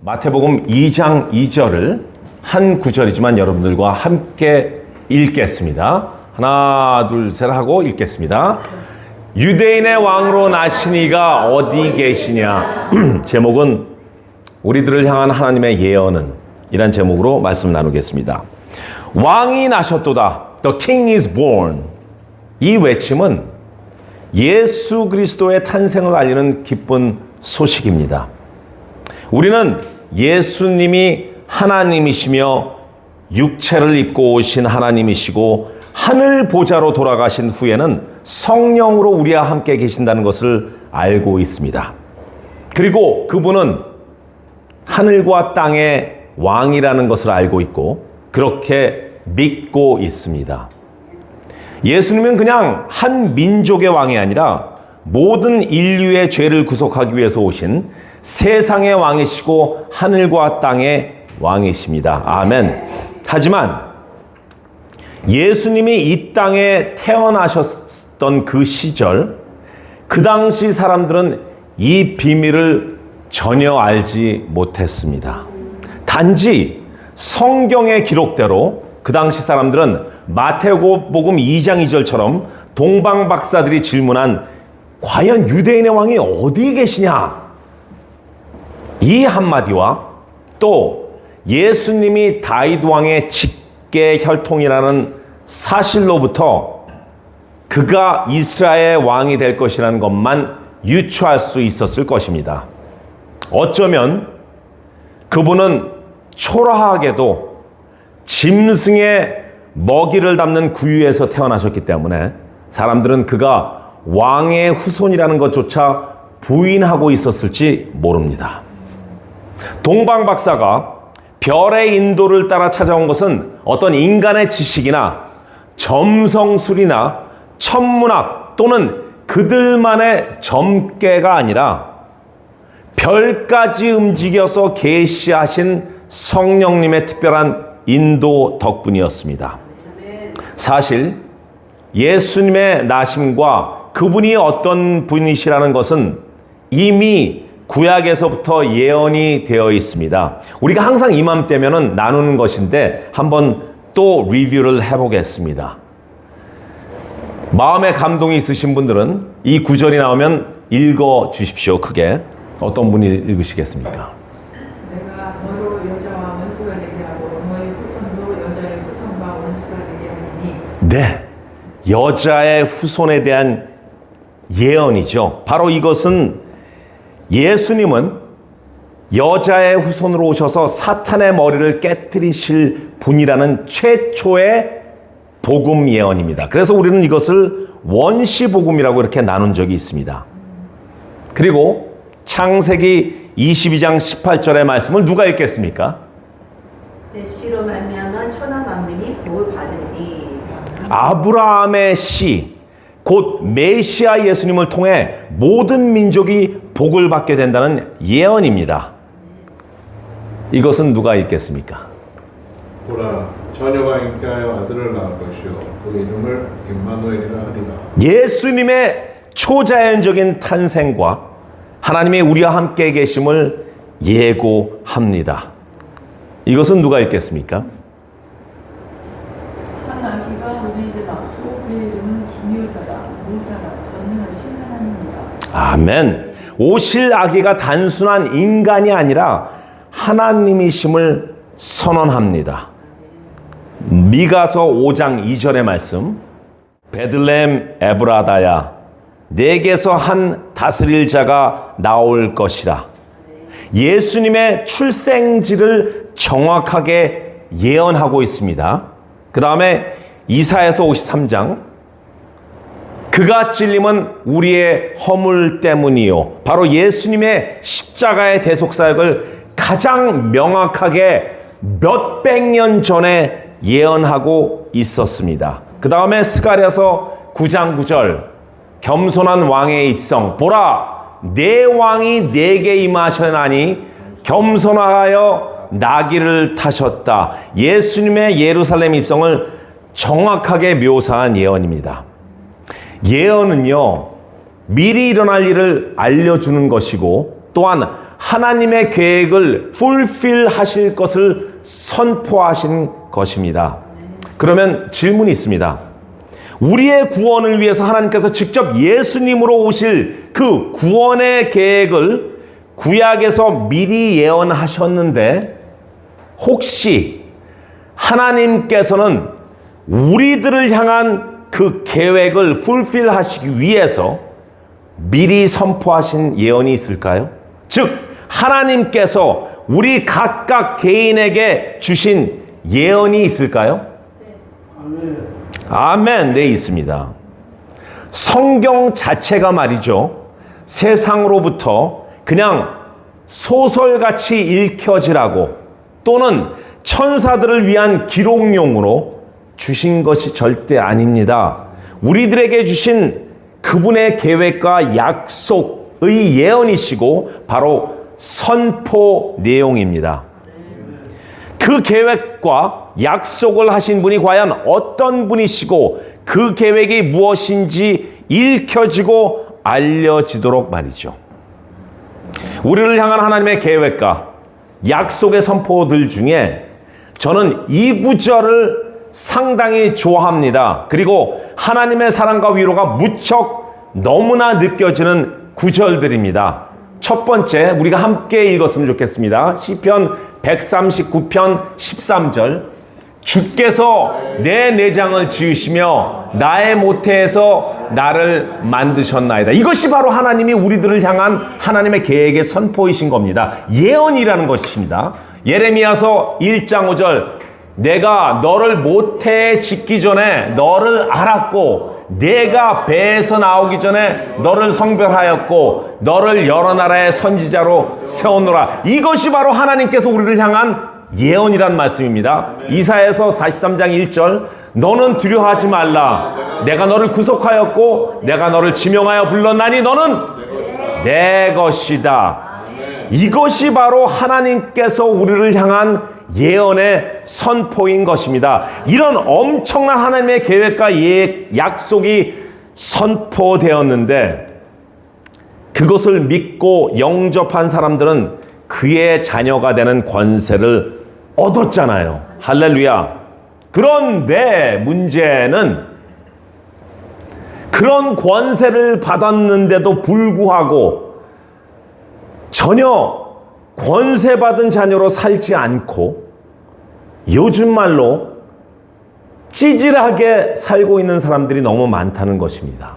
마태복음 2장 2절을 한 구절이지만 여러분들과 함께 읽겠습니다. 하나, 둘, 셋 하고 읽겠습니다. 유대인의 왕으로 나신 이가 어디 계시냐? 제목은 우리들을 향한 하나님의 예언은 이란 제목으로 말씀 나누겠습니다. 왕이 나셨도다. The King is born. 이 외침은 예수 그리스도의 탄생을 알리는 기쁜 소식입니다. 우리는 예수님이 하나님이시며 육체를 입고 오신 하나님이시고 하늘 보좌로 돌아가신 후에는 성령으로 우리와 함께 계신다는 것을 알고 있습니다. 그리고 그분은 하늘과 땅의 왕이라는 것을 알고 있고 그렇게 믿고 있습니다. 예수님은 그냥 한 민족의 왕이 아니라 모든 인류의 죄를 구속하기 위해서 오신 세상의 왕이시고 하늘과 땅의 왕이십니다. 아멘. 하지만 예수님이 이 땅에 태어나셨던 그 시절, 그 당시 사람들은 이 비밀을 전혀 알지 못했습니다. 단지 성경의 기록대로 그 당시 사람들은 마태복음 2장 2절처럼 동방박사들이 질문한 과연 유대인의 왕이 어디 계시냐? 이 한마디와 또 예수님이 다윗 왕의 직계 혈통이라는 사실로부터 그가 이스라엘의 왕이 될 것이라는 것만 유추할 수 있었을 것입니다. 어쩌면 그분은 초라하게도 짐승의 먹이를 담는 구유에서 태어나셨기 때문에 사람들은 그가 왕의 후손이라는 것조차 부인하고 있었을지 모릅니다. 동방박사가 별의 인도를 따라 찾아온 것은 어떤 인간의 지식이나 점성술이나 천문학 또는 그들만의 점괘가 아니라 별까지 움직여서 계시하신 성령님의 특별한 인도 덕분이었습니다. 사실 예수님의 나심과 그분이 어떤 분이시라는 것은 이미 구약에서부터 예언이 되어 있습니다. 우리가 항상 이맘때면은 나누는 것인데 한번 또 리뷰를 해보겠습니다. 마음에 감동이 있으신 분들은 이 구절이 나오면 읽어 주십시오. 크게. 어떤 분이 읽으시겠습니까? 내가 너로 여자와 원수가 되게 하고 너의 후손도 여자의 후손과 원수가 되게 하리니. 네. 여자의 후손에 대한 예언이죠. 바로 이것은 예수님은 여자의 후손으로 오셔서 사탄의 머리를 깨뜨리실 분이라는 최초의 복음 예언입니다. 그래서 우리는 이것을 원시복음이라고 이렇게 나눈 적이 있습니다. 그리고 창세기 22장 18절의 말씀을 누가 읽겠습니까? 내 씨로 말미암아 천하 만민이 복을 받으리니. 아브라함의 씨, 곧 메시아 예수님을 통해 모든 민족이 복을 받게 된다는 예언입니다. 이것은 누가 읽겠습니까? 보라, 처녀가 잉태하여 아들을 낳을 것이요 그 이름을 임마누엘이라 하리라. 예수님의 초자연적인 탄생과 하나님의 우리와 함께 계심을 예고합니다. 이것은 누가 읽겠습니까? 한 아기가 우리에게 낳고 그의 이름은 기묘자다, 모사다, 전능하신 하나님이다. 아멘. 오실 아기가 단순한 인간이 아니라 하나님이심을 선언합니다. 미가서 5장 2절의 말씀. 베들레헴 에브라다야, 내게서 한 다스릴 자가 나올 것이라. 예수님의 출생지를 정확하게 예언하고 있습니다. 그 다음에 이사야서 53장, 그가 찔림은 우리의 허물 때문이요. 바로 예수님의 십자가의 대속사역을 가장 명확하게 몇백 년 전에 예언하고 있었습니다. 그 다음에 스가랴서 9장 9절, 겸손한 왕의 입성. 보라, 내 왕이 내게 임하셨나니 겸손하여 나귀를 타셨다. 예수님의 예루살렘 입성을 정확하게 묘사한 예언입니다. 예언은요, 미리 일어날 일을 알려주는 것이고 또한 하나님의 계획을 풀필 하실 것을 선포하신 것입니다. 그러면 질문이 있습니다. 우리의 구원을 위해서 하나님께서 직접 예수님으로 오실 그 구원의 계획을 구약에서 미리 예언하셨는데 혹시 하나님께서는 우리들을 향한 그 계획을 풀필 하시기 위해서 미리 선포하신 예언이 있을까요? 즉 하나님께서 우리 각각 개인에게 주신 예언이 있을까요? 아멘. 네, 있습니다. 성경 자체가 말이죠, 세상으로부터 그냥 소설같이 읽혀지라고 또는 천사들을 위한 기록용으로 주신 것이 절대 아닙니다. 우리들에게 주신 그분의 계획과 약속의 예언이시고 바로 선포 내용입니다. 그 계획과 약속을 하신 분이 과연 어떤 분이시고 그 계획이 무엇인지 읽혀지고 알려지도록 말이죠. 우리를 향한 하나님의 계획과 약속의 선포들 중에 저는 이 구절을 상당히 좋아합니다. 그리고 하나님의 사랑과 위로가 무척 너무나 느껴지는 구절들입니다. 첫 번째, 우리가 함께 읽었으면 좋겠습니다. 시편 139편 13절. 주께서 내 내장을 지으시며 나의 모태에서 나를 만드셨나이다. 이것이 바로 하나님이 우리들을 향한 하나님의 계획의 선포이신 겁니다. 예언이라는 것입니다. 예레미야서 1장 5절. 내가 너를 모태에 짓기 전에 너를 알았고 내가 배에서 나오기 전에 너를 성별하였고 너를 여러 나라의 선지자로 세우노라. 이것이 바로 하나님께서 우리를 향한 예언이란 말씀입니다. 이사야서 43장 1절. 너는 두려워하지 말라. 내가 너를 구속하였고 내가 너를 지명하여 불렀나니 너는 내 것이다. 이것이 바로 하나님께서 우리를 향한 예언의 선포인 것입니다. 이런 엄청난 하나님의 계획과 약속이 선포되었는데 그것을 믿고 영접한 사람들은 그의 자녀가 되는 권세를 얻었잖아요. 할렐루야. 그런데 문제는 그런 권세를 받았는데도 불구하고 전혀 권세받은 자녀로 살지 않고 요즘 말로 찌질하게 살고 있는 사람들이 너무 많다는 것입니다.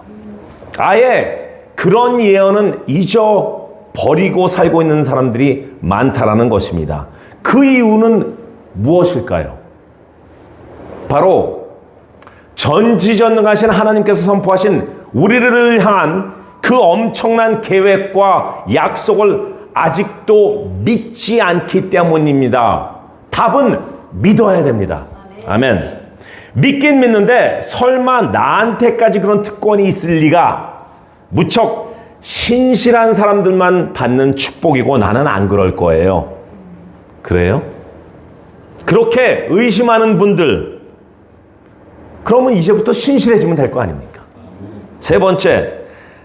아예 그런 예언은 잊어버리고 살고 있는 사람들이 많다라는 것입니다. 그 이유는 무엇일까요? 바로 전지전능하신 하나님께서 선포하신 우리를 향한 그 엄청난 계획과 약속을 아직도 믿지 않기 때문입니다. 답은 믿어야 됩니다. 아멘. 믿긴 믿는데 설마 나한테까지 그런 특권이 있을 리가? 무척 신실한 사람들만 받는 축복이고 나는 안 그럴 거예요. 그래요? 그렇게 의심하는 분들, 그러면 이제부터 신실해지면 될 거 아닙니까? 세 번째,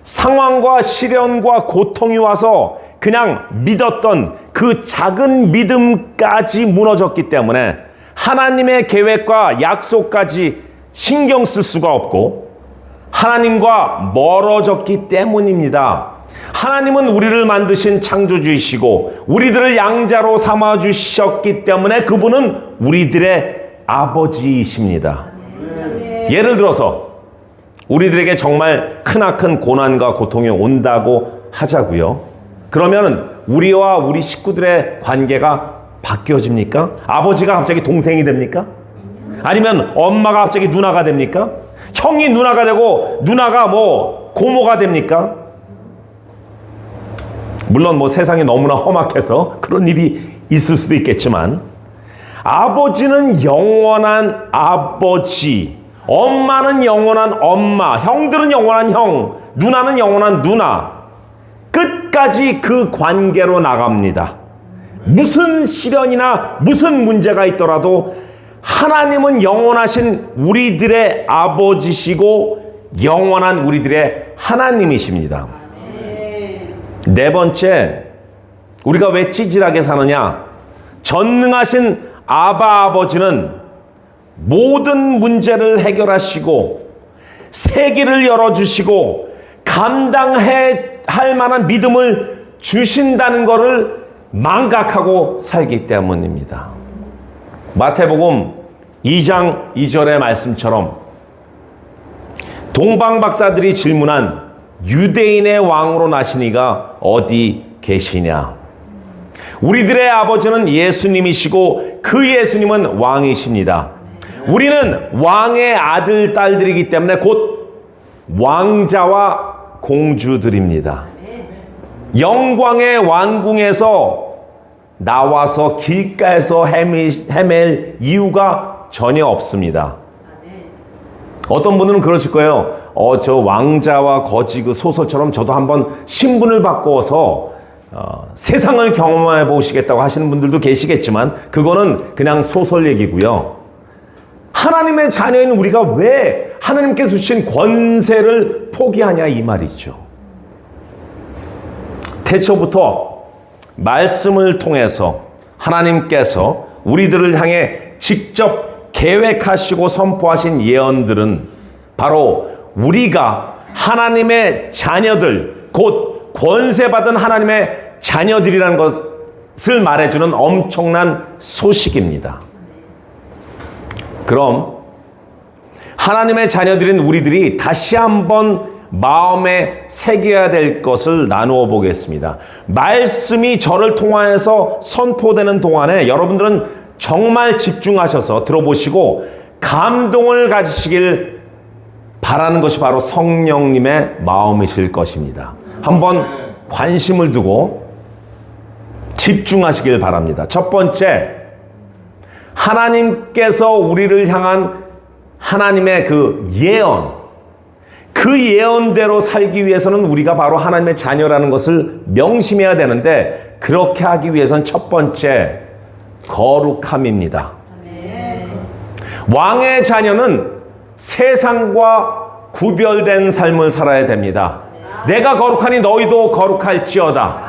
상황과 시련과 고통이 와서 그냥 믿었던 그 작은 믿음까지 무너졌기 때문에 하나님의 계획과 약속까지 신경 쓸 수가 없고 하나님과 멀어졌기 때문입니다. 하나님은 우리를 만드신 창조주이시고 우리들을 양자로 삼아주셨기 때문에 그분은 우리들의 아버지이십니다. 예를 들어서 우리들에게 정말 크나큰 고난과 고통이 온다고 하자고요. 그러면 우리와 우리 식구들의 관계가 바뀌어집니까? 아버지가 갑자기 동생이 됩니까? 아니면 엄마가 갑자기 누나가 됩니까? 형이 누나가 되고 누나가 고모가 됩니까? 물론 세상이 너무나 험악해서 그런 일이 있을 수도 있겠지만 아버지는 영원한 아버지, 엄마는 영원한 엄마, 형들은 영원한 형, 누나는 영원한 누나. 끝까지 그 관계로 나갑니다. 무슨 시련이나 무슨 문제가 있더라도 하나님은 영원하신 우리들의 아버지시고 영원한 우리들의 하나님이십니다. 네 번째, 우리가 왜 찌질하게 사느냐? 전능하신 아바 아버지는 모든 문제를 해결하시고 세계를 열어주시고 감당해야 할 만한 믿음을 주신다는 것을 망각하고 살기 때문입니다. 마태복음 2장 2절의 말씀처럼 동방 박사들이 질문한 유대인의 왕으로 나신 이가 어디 계시냐? 우리들의 아버지는 예수님이시고 그 예수님은 왕이십니다. 우리는 왕의 아들, 딸들이기 때문에 곧 왕자와 공주들입니다. 영광의 왕궁에서 나와서 길가에서 헤맬 이유가 전혀 없습니다. 어떤 분들은 그러실 거예요. 저 왕자와 거지 그 소설처럼 저도 한번 신분을 바꿔서 세상을 경험해 보시겠다고 하시는 분들도 계시겠지만 그거는 그냥 소설 얘기고요. 하나님의 자녀인 우리가 왜 하나님께서 주신 권세를 포기하냐 이 말이죠. 태초부터 말씀을 통해서 하나님께서 우리들을 향해 직접 계획하시고 선포하신 예언들은 바로 우리가 하나님의 자녀들, 곧 권세받은 하나님의 자녀들이라는 것을 말해주는 엄청난 소식입니다. 그럼 하나님의 자녀들인 우리들이 다시 한번 마음에 새겨야 될 것을 나누어 보겠습니다. 말씀이 저를 통하여서 선포되는 동안에 여러분들은 정말 집중하셔서 들어보시고 감동을 가지시길 바라는 것이 바로 성령님의 마음이실 것입니다. 한번 관심을 두고 집중하시길 바랍니다. 첫 번째, 하나님께서 우리를 향한 하나님의 그 예언, 그 예언대로 살기 위해서는 우리가 바로 하나님의 자녀라는 것을 명심해야 되는데 그렇게 하기 위해서는 첫 번째, 거룩함입니다. 왕의 자녀는 세상과 구별된 삶을 살아야 됩니다. 내가 거룩하니 너희도 거룩할지어다.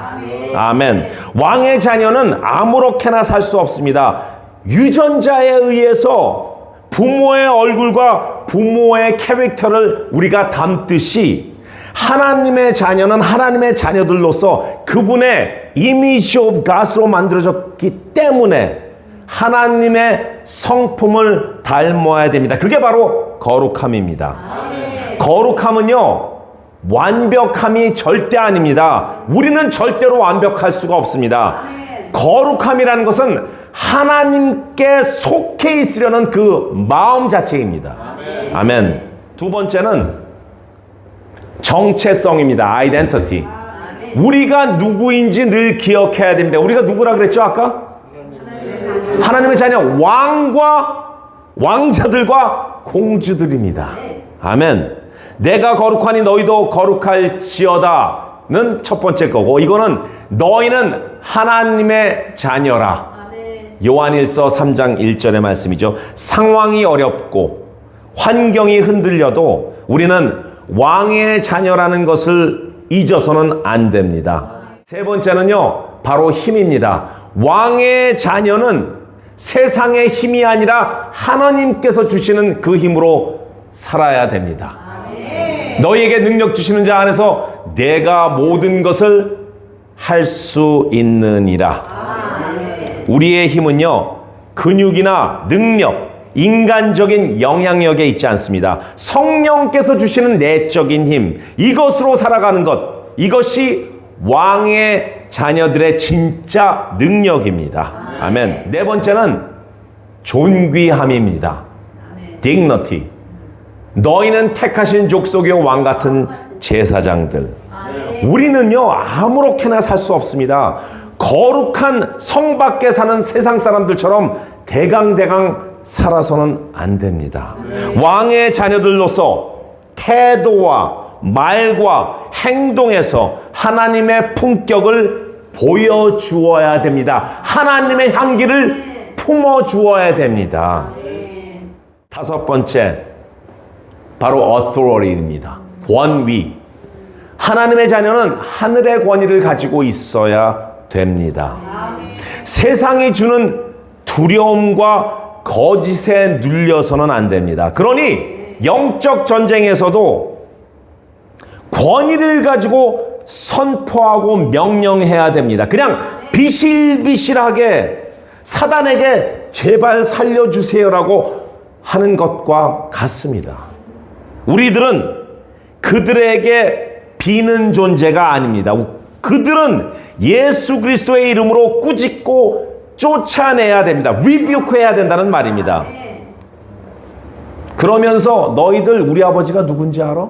아멘. 왕의 자녀는 아무렇게나 살 수 없습니다. 유전자에 의해서 부모의 얼굴과 부모의 캐릭터를 우리가 담듯이 하나님의 자녀는 하나님의 자녀들로서 그분의 이미지 오브 갓으로 만들어졌기 때문에 하나님의 성품을 닮아야 됩니다. 그게 바로 거룩함입니다. 거룩함은요, 완벽함이 절대 아닙니다. 우리는 절대로 완벽할 수가 없습니다. 거룩함이라는 것은 하나님께 속해 있으려는 그 마음 자체입니다. 아멘. 두 번째는 정체성입니다. 아이덴티티. 우리가 누구인지 늘 기억해야 됩니다. 우리가 누구라 그랬죠 아까? 하나님의 자녀, 왕과 왕자들과 공주들입니다. 아멘. 내가 거룩하니 너희도 거룩할지어다는 첫 번째 거고, 이거는 너희는 하나님의 자녀라. 요한일서 3장 1절의 말씀이죠. 상황이 어렵고 환경이 흔들려도 우리는 왕의 자녀라는 것을 잊어서는 안 됩니다. 세 번째는요, 바로 힘입니다. 왕의 자녀는 세상의 힘이 아니라 하나님께서 주시는 그 힘으로 살아야 됩니다. 너희에게 능력 주시는 자 안에서 내가 모든 것을 할 수 있느니라. 우리의 힘은요, 근육이나 능력, 인간적인 영향력에 있지 않습니다. 성령께서 주시는 내적인 힘, 이것으로 살아가는 것, 이것이 왕의 자녀들의 진짜 능력입니다. 아멘. 네 번째는 존귀함입니다. dignity. 너희는 택하신 족속의 왕 같은 제사장들. 우리는요, 아무렇게나 살 수 없습니다. 거룩한 성 밖에 사는 세상 사람들처럼 대강대강 살아서는 안 됩니다. 왕의 자녀들로서 태도와 말과 행동에서 하나님의 품격을 보여주어야 됩니다. 하나님의 향기를 품어주어야 됩니다. 다섯 번째, 바로 authority입니다. 권위. 하나님의 자녀는 하늘의 권위를 가지고 있어야 됩니다. 세상이 주는 두려움과 거짓에 눌려서는 안 됩니다. 그러니 영적 전쟁에서도 권위를 가지고 선포하고 명령해야 됩니다. 그냥 비실비실하게 사단에게 제발 살려주세요라고 하는 것과 같습니다. 우리들은 그들에게 비는 존재가 아닙니다. 그들은 예수 그리스도의 이름으로 꾸짖고 쫓아내야 됩니다. 리뷰크해야 된다는 말입니다. 그러면서 너희들 우리 아버지가 누군지 알아?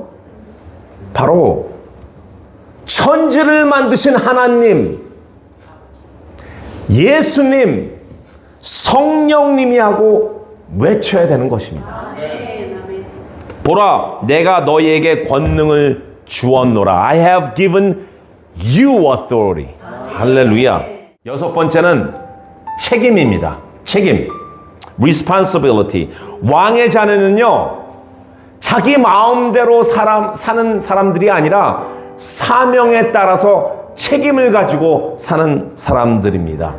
바로 천지를 만드신 하나님, 예수님, 성령님이 하고 외쳐야 되는 것입니다. 보라, 내가 너희에게 권능을 주었노라. I have given you authority. 할렐루야. 여섯 번째는 책임입니다. 책임. responsibility. 왕의 자녀는요, 자기 마음대로 사는 사람들이 아니라 사명에 따라서 책임을 가지고 사는 사람들입니다.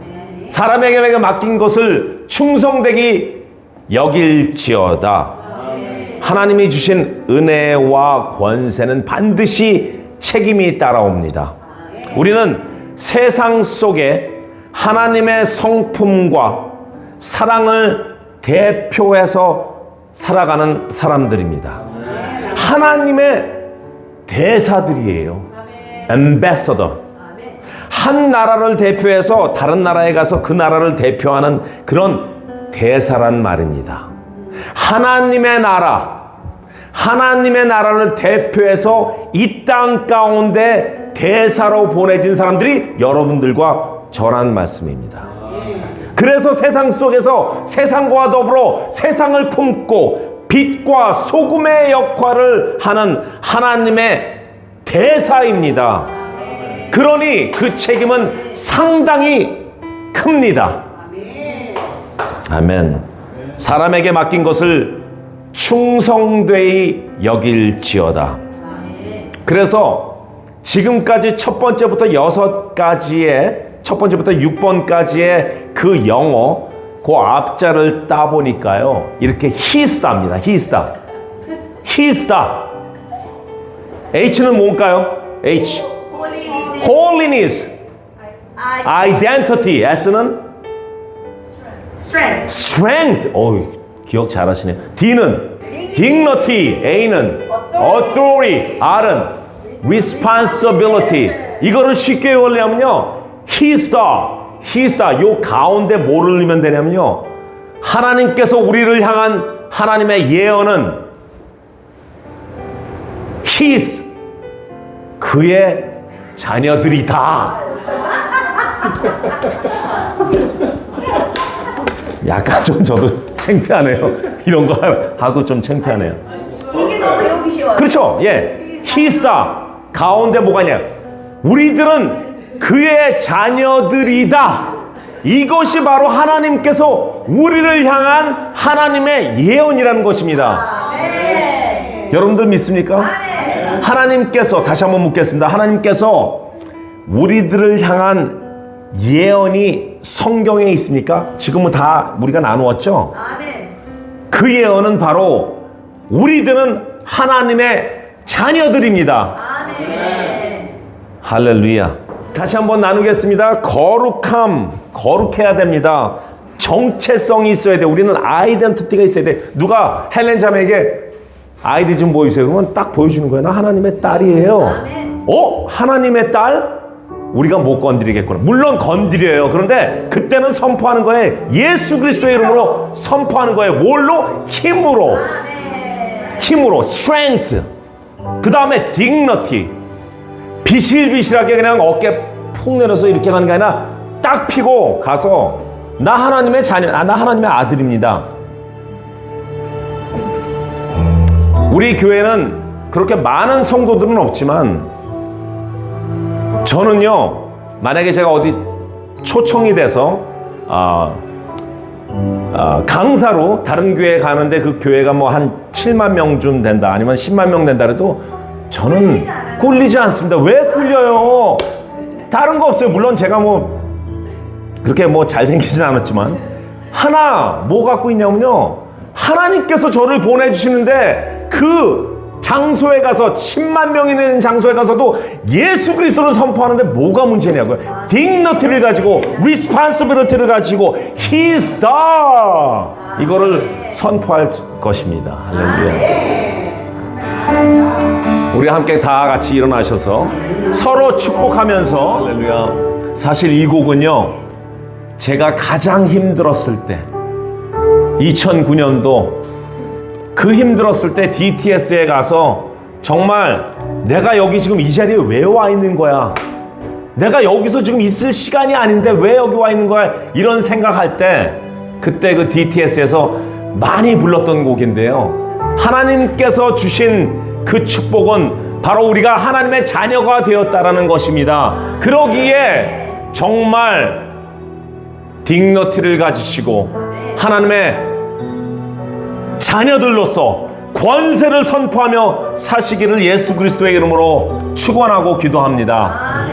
사람에게 맡긴 것을 충성되게 여길지어다. 하나님이 주신 은혜와 권세는 반드시 책임이 따라옵니다. 우리는 세상 속에 하나님의 성품과 사랑을 대표해서 살아가는 사람들입니다. 하나님의 대사들이에요. 엠베서더. 한 나라를 대표해서 다른 나라에 가서 그 나라를 대표하는 그런 대사란 말입니다. 하나님의 나라를 대표해서 이 땅 가운데 대사로 보내진 사람들이 여러분들과 저란 말씀입니다. 그래서 세상 속에서 세상과 더불어 세상을 품고 빛과 소금의 역할을 하는 하나님의 대사입니다. 그러니 그 책임은 상당히 큽니다. 아멘. 사람에게 맡긴 것을 충성되이 여길지어다. 그래서 지금까지 첫 번째부터 6번까지의 그 영어, 그 앞자를 따보니까요, 이렇게 히스다입니다. 히스다. H는 뭔가요? H. Holiness. Identity. S는 Strength. 기억 잘하시네요. D는 Dignity. A는 Authority. R은 Responsibility. 이거를 쉽게 원리하면요, 히스다. 요 가운데 뭐를 넣으면 되냐면요, 하나님께서 우리를 향한 하나님의 예언은 His, 그의 자녀들이다. 약간 좀 저도 창피하네요. 이런 거 하고 좀 창피하네요. 이게 너무 여기 쉬워요. 그렇죠. 예. 히스다. 가운데 뭐가 있냐? 우리들은 그의 자녀들이다. 이것이 바로 하나님께서 우리를 향한 하나님의 예언이라는 것입니다. 여러분들 믿습니까? 하나님께서, 다시 한번 묻겠습니다. 하나님께서 우리들을 향한 예언이 성경에 있습니까? 지금은 다 우리가 나누었죠? 그 예언은 바로 우리들은 하나님의 자녀들입니다. 할렐루야. 다시 한번 나누겠습니다. 거룩해야 됩니다. 정체성이 있어야 돼. 우리는 아이덴티티가 있어야 돼. 누가 헬렌 자매에게 아이디 좀 보여주세요. 그러면 딱 보여주는 거예요. 나 하나님의 딸이에요. 하나님의 딸? 우리가 못 건드리겠구나. 물론 건드려요. 그런데 그때는 선포하는 거예요. 예수 그리스도의 이름으로 선포하는 거예요. 뭘로? 힘으로. strength. 그 다음에 dignity. 비실비실하게 그냥 어깨 푹 내려서 이렇게 가는 게 아니라 딱 피고 가서 나 하나님의 자녀, 나 하나님의 아들입니다. 우리 교회는 그렇게 많은 성도들은 없지만 저는요, 만약에 제가 어디 초청이 돼서 강사로 다른 교회에 가는데 그 교회가 뭐 한 7만 명쯤 된다, 아니면 10만 명 된다 해도 저는 꿀리지 않습니다. 왜 꿀려요? 다른 거 없어요. 물론 제가 뭐 그렇게 뭐 잘생기진 않았지만 하나 뭐 갖고 있냐면요, 하나님께서 저를 보내주시는데 그 장소에 가서 10만 명이 있는 장소에 가서도 예수 그리스도를 선포하는데 뭐가 문제냐고요. dignity를 가지고, responsibility를 가지고 He's the 이거를 선포할 것입니다. 할렐루야. 우리 함께 다 같이 일어나셔서 서로 축복하면서, 할렐루야. 사실 이 곡은요, 제가 가장 힘들었을 때 2009년도 그 힘들었을 때 DTS에 가서 정말 내가 여기 지금 이 자리에 왜 와 있는 거야? 내가 여기서 지금 있을 시간이 아닌데 왜 여기 와 있는 거야? 이런 생각할 때 그때 그 DTS에서 많이 불렀던 곡인데요. 하나님께서 주신 그 축복은 바로 우리가 하나님의 자녀가 되었다라는 것입니다. 그러기에 정말 dignity를 가지시고 하나님의 자녀들로서 권세를 선포하며 사시기를 예수 그리스도의 이름으로 축원하고 기도합니다.